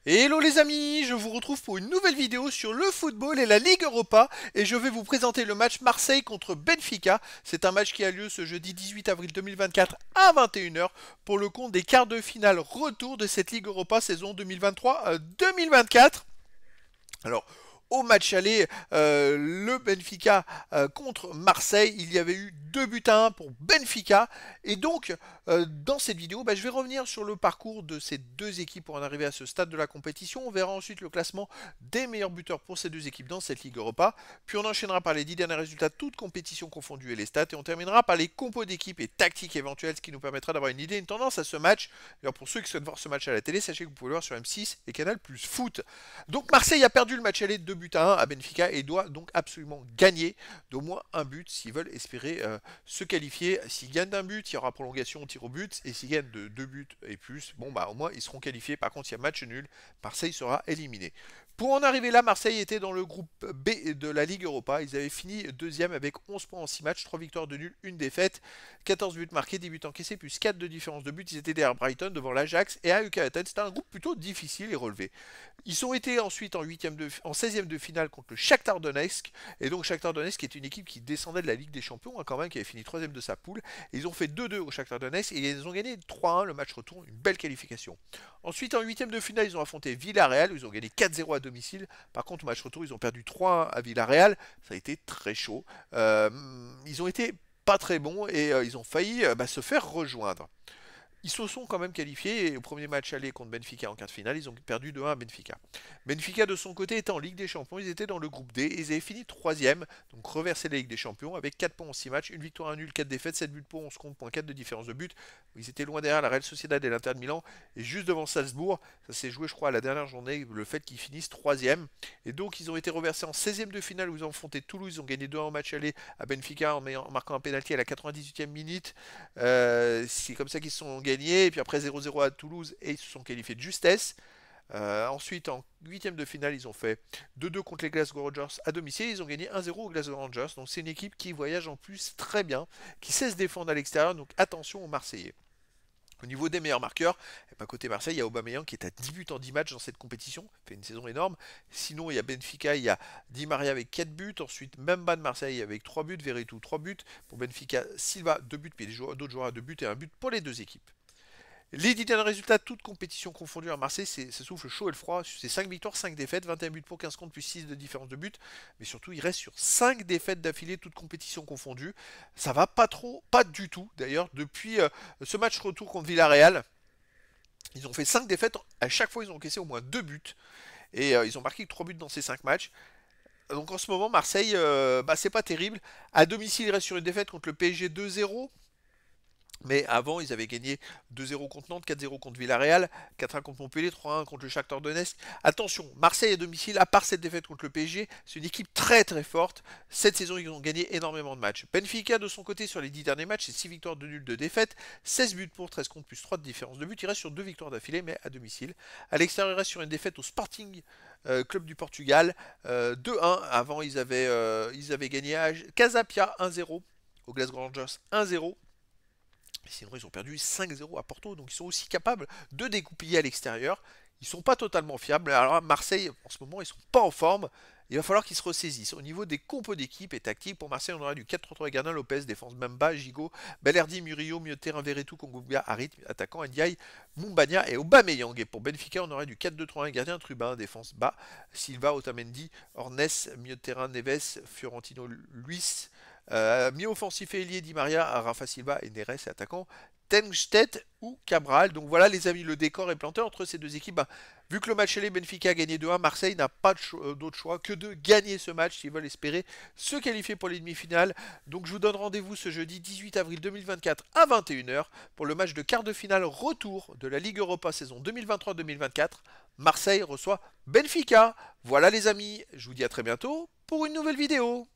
Hello les amis, je vous retrouve pour une nouvelle vidéo sur le football et la Ligue Europa et je vais vous présenter le match Marseille contre Benfica. C'est un match qui a lieu ce jeudi 18 avril 2024 à 21 h pour le compte des quarts de finale retour de cette Ligue Europa saison 2023-2024. Alors, au match aller, le Benfica contre Marseille, il y avait eu 2 buts à 1 pour Benfica. Et donc, dans cette vidéo, je vais revenir sur le parcours de ces deux équipes pour en arriver à ce stade de la compétition. On verra ensuite le classement des meilleurs buteurs pour ces deux équipes dans cette Ligue Europa. Puis on enchaînera par les 10 derniers résultats, toutes compétitions confondues et les stats. Et on terminera par les compos d'équipes et tactiques éventuelles, ce qui nous permettra d'avoir une idée, une tendance à ce match. Alors pour ceux qui souhaitent voir ce match à la télé, sachez que vous pouvez le voir sur M6 et Canal Plus Foot. Donc Marseille a perdu le match aller 2 buts à 1 à Benfica et doit donc absolument gagner d'au moins un but s'ils veulent espérer se qualifier. S'ils gagnent d'un but, il y aura prolongation au tir au but, et s'ils gagnent de 2 buts et plus, bon au moins ils seront qualifiés. Par contre, s'il y a match nul, Marseille sera éliminé. Pour en arriver là, Marseille était dans le groupe B de la Ligue Europa. Ils avaient fini deuxième avec 11 points en 6 matchs, 3 victoires de nul, 1 défaite, 14 buts marqués, 10 buts encaissés, plus 4 de différence de but. Ils étaient derrière Brighton, devant l'Ajax et AEK Athènes. C'était un groupe plutôt difficile et relevé. Ils ont été ensuite en 16e de finale contre le Shakhtar Donetsk. Et donc Shakhtar Donetsk est une équipe qui descendait de la Ligue des Champions, quand même, qui avait fini 3e de sa poule. Et ils ont fait 2-2 au Shakhtar Donetsk et ils ont gagné 3-1 le match retour, une belle qualification. Ensuite, en 8e de finale, ils ont affronté Villarreal, où ils ont gagné 4-0 à domicile. Par contre, au match retour, ils ont perdu 3-1 à Villarreal. Ça a été très chaud. Ils ont été pas très bons et ils ont failli se faire rejoindre. Ils se sont quand même qualifiés et au premier match aller contre Benfica en quart de finale, ils ont perdu 2-1 à Benfica. Benfica de son côté était en Ligue des Champions, ils étaient dans le groupe D et ils avaient fini 3e, donc reversé la Ligue des Champions avec 4 points en 6 matchs, une victoire, un nul, 4 défaites, 7 buts pour 11 contre, 4 de différence de but. Ils étaient loin derrière la Real Sociedad et l'Inter de Milan et juste devant Salzbourg. Ça s'est joué je crois à la dernière journée, le fait qu'ils finissent 3e. Et donc ils ont été reversés en 16e de finale où ils ont affronté Toulouse, ils ont gagné 2-1 en match aller à Benfica en marquant un pénalty à la 98e minute. C'est comme ça qu'ils se sont gagnés. Et puis après 0-0 à Toulouse et ils se sont qualifiés de justesse. Ensuite, en 8e de finale, ils ont fait 2-2 contre les Glasgow Rangers à domicile. Ils ont gagné 1-0 aux Glasgow Rangers. Donc c'est une équipe qui voyage en plus très bien, qui sait se défendre à l'extérieur. Donc attention aux Marseillais. Au niveau des meilleurs marqueurs, côté Marseille, il y a Aubameyang qui est à 10 buts en 10 matchs dans cette compétition, fait une saison énorme. Sinon, il y a Benfica, il y a Di Maria avec 4 buts. Ensuite, Memba de Marseille avec 3 buts, Veretout 3 buts. Pour Benfica, Silva 2 buts, puis d'autres joueurs à 2 buts et un but pour les deux équipes. Les 10 derniers résultats, toutes compétitions confondues à Marseille, ça souffle chaud et le froid. C'est 5 victoires, 5 défaites, 21 buts pour 15 contre, plus 6 de différence de but. Mais surtout, il reste sur 5 défaites d'affilée, toutes compétitions confondues. Ça va pas trop, pas du tout d'ailleurs, depuis ce match retour contre Villarreal. Ils ont fait 5 défaites, à chaque fois ils ont encaissé au moins 2 buts. Et ils ont marqué 3 buts dans ces 5 matchs. Donc en ce moment, Marseille, c'est pas terrible. À domicile, il reste sur une défaite contre le PSG 2-0. Mais avant, ils avaient gagné 2-0 contre Nantes, 4-0 contre Villarreal, 4-1 contre Montpellier, 3-1 contre le Shakhtar Donetsk. Attention, Marseille à domicile, à part cette défaite contre le PSG, c'est une équipe très très forte. Cette saison, ils ont gagné énormément de matchs. Benfica, de son côté, sur les 10 derniers matchs, c'est 6 victoires, 2 nuls, 2 défaites, 16 buts pour, 13 contre, plus 3 de différence de but. Il reste sur 2 victoires d'affilée, mais à domicile. À l'extérieur, il reste sur une défaite au Sporting Club du Portugal, 2-1. Avant, ils avaient gagné à Casapia 1-0, au Glasgow Rangers 1-0. Sinon, ils ont perdu 5-0 à Porto, donc ils sont aussi capables de dégoupiller à l'extérieur. Ils sont pas totalement fiables. Alors Marseille, en ce moment, ils sont pas en forme. Il va falloir qu'ils se ressaisissent. Au niveau des compos d'équipe et tactique, pour Marseille, on aura du 4-3-3 Gardien, Lopez, défense Memba, Gigot, Balerdi, Murillo, milieu de terrain Veretout, Kongoubia, Harit, attaquant Ndiaye, Mumbagna et Aubameyang. Et pour Benfica, on aura du 4-2-3-1 Gardien, Trubin, défense Bas, Silva, Otamendi, Ornes, milieu de terrain Neves, Fiorentino, Luis, mi-offensif et ailier Di Maria, Rafa Silva et Neres et attaquant Tengstedt ou Cabral. Donc voilà les amis, le décor est planté entre ces deux équipes. Vu que le match aller Benfica a gagné 2-1, Marseille n'a pas d'autre choix que de gagner ce match s'ils veulent espérer se qualifier pour les demi-finales. Donc je vous donne rendez-vous ce jeudi 18 avril 2024 à 21 h pour le match de quart de finale retour de la Ligue Europa saison 2023-2024. Marseille reçoit Benfica. Voilà les amis, je vous dis à très bientôt pour une nouvelle vidéo.